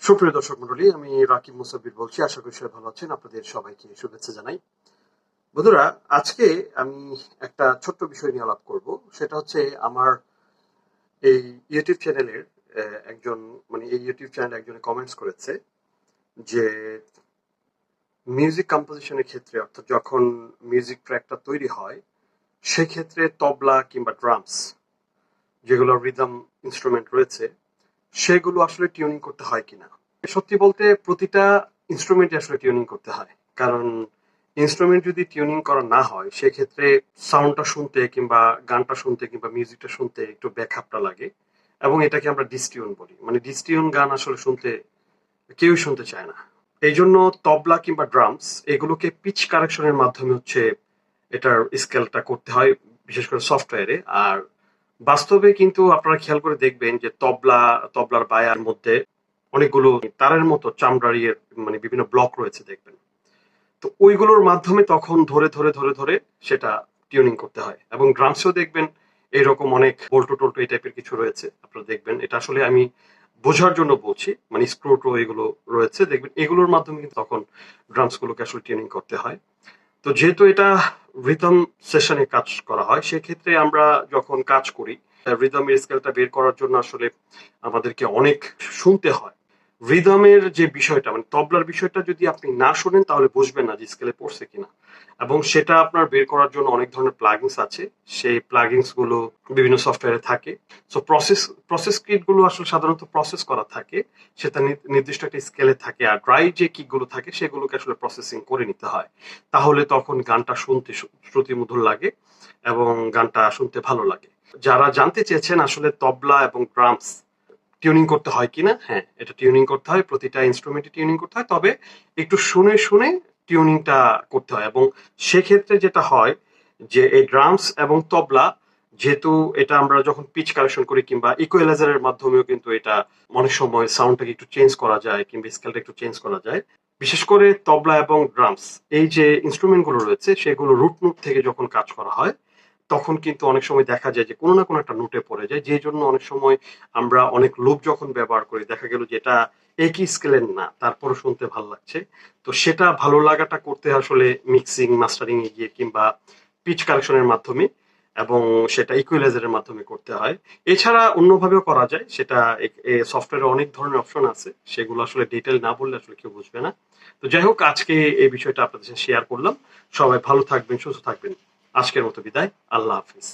সুপ্রিয় দর্শক মন্ডলী, আমি রাকিব মুসাব্বির বলছি। আশা করি সবাই ভালো আছেন। আপনাদের সবাইকে শুভেচ্ছা জানাই। বন্ধুরা, আজকে আমি একটা ছোট্ট বিষয় নিয়ে আলাপ করব। সেটা হচ্ছে আমার এই ইউটিউব চ্যানেলের একজন এই ইউটিউব চ্যানেলে একজনে কমেন্টস করেছে যে মিউজিক কম্পোজিশনের ক্ষেত্রে, অর্থাৎ যখন মিউজিক ট্র্যাকটা তৈরি হয় সেক্ষেত্রে তবলা কিংবা ড্রামস, যেগুলো রিদম ইনস্ট্রুমেন্ট রয়েছে, সেগুলো আসলে টিউনিং করতে হয় কিনা। সত্যি বলতে প্রতিটা ইনস্ট্রুমেন্টই আসলে টিউনিং করতে হয়, কারণ ইনস্ট্রুমেন্ট যদি টিউনিং করা না হয় সেক্ষেত্রে সাউন্ডটা শুনতে কিংবা গানটা শুনতে কিংবা মিউজিকটা শুনতে একটু ব্যাকআপটা লাগে, এবং এটাকে আমরা ডিসটিউন বলি। ডিসটিউন গান আসলে শুনতে কেউই শুনতে চায় না। এই জন্য তবলা কিংবা ড্রামস এগুলোকে পিচ কারেকশনের মাধ্যমে এটার স্কেলটা করতে হয়, বিশেষ করে সফটওয়্যারে। আর বাস্তবে কিন্তু আপনারা খেয়াল করে দেখবেন যে তবলার বায়ার মধ্যে অনেকগুলো তারের মতো চামড়ার বিভিন্ন ব্লক রয়েছে দেখবেন। তো ওইগুলোর মাধ্যমে তখন ধরে ধরে ধরে ধরে সেটা টিউনিং করতে হয়। এবং ড্রামসেও দেখবেন এইরকম অনেক বল্টু টল্টু এই টাইপের কিছু রয়েছে, আপনারা দেখবেন। এটা আসলে আমি বোঝার জন্য বলছি, স্ক্রু টো এগুলো রয়েছে দেখবেন, এগুলোর মাধ্যমে কিন্তু তখন ড্রামস গুলোকে আসলে টিউনিং করতে হয়। তো যেহেতু এটা রিদম সেশনে কাজ করা হয়, সেক্ষেত্রে আমরা যখন কাজ করি রিদমের স্কেলটা বের করার জন্য আসলে আমাদেরকে অনেক শুনতে হয়। রিদমের যে বিষয়টা, তবলার বিষয়টা যদি আপনি না শোনেন তাহলে বুঝবেন না যে স্কেলে পড়ছে কিনা। এবং সেটা আপনার বের করার জন্য অনেক ধরনের প্লাগিনস আছে। সেই প্লাগিনস গুলো বিভিন্ন সফটওয়্যারে থাকে। সো প্রসেস কিট গুলো আসলে সাধারণত প্রসেস করা থাকে, সেটা নির্দিষ্ট একটা স্কেলে থাকে। আর ড্রাই যে কিট গুলো থাকে সেগুলোকে আসলে প্রসেসিং করে নিতে হয়, তাহলে তখন গানটা শুনতে শ্রুতিমধুর লাগে এবং গানটা শুনতে ভালো লাগে। যারা জানতে চেয়েছেন আসলে তবলা এবং ড্রামস টিউনিং করতে হয় কিনা, হ্যাঁ, এটা টিউনিং করতে হয়। প্রতিটা ইনস্ট্রুমেন্টে টিউনিং করতে হয়, তবে একটু শুনে শুনে টিউনিংটা করতে হয়। এবং সেক্ষেত্রে যেটা হয় যে এই ড্রামস এবং তবলা, যেহেতু এটা আমরা যখন পিচ কারেকশন করি কিংবা ইকুয়ালাইজারের মাধ্যমেও কিন্তু এটা অনেক সময় সাউন্ডটাকে একটু চেঞ্জ করা যায় কিংবা স্কেলটা একটু চেঞ্জ করা যায়। বিশেষ করে তবলা এবং ড্রামস, এই যে ইনস্ট্রুমেন্ট গুলো রয়েছে সেগুলো রুট নোট থেকে যখন কাজ করা হয় তখন কিন্তু অনেক সময় দেখা যায় যে কোনো না কোনো একটা নোটে পড়ে যায়, যে জন্য অনেক সময় আমরা অনেক লুপ যখন ব্যবহার করি দেখা গেল যে এটা একই স্কেলের না, তারপরও শুনতে ভালো লাগছে। তো সেটা ভালো লাগাটা করতে আসলে মিক্সিং মাস্টারিং এ গিয়ে কিংবা পিচ কারেকশনের মাধ্যমে এবং সেটা ইকুয়ালাইজারের মাধ্যমে করতে হয়। এছাড়া অন্যভাবেও করা যায়, সেটা সফটওয়্যারে অনেক ধরনের অপশন আছে, সেগুলো আসলে ডিটেল না বললে আসলে কেউ বুঝবে না। তো যাই হোক, আজকে এই বিষয়টা আপনাদের সাথে শেয়ার করলাম। সবাই ভালো থাকবেন, সুস্থ থাকবেন। আজকের মতো বিদায়। আল্লাহ হাফিজ।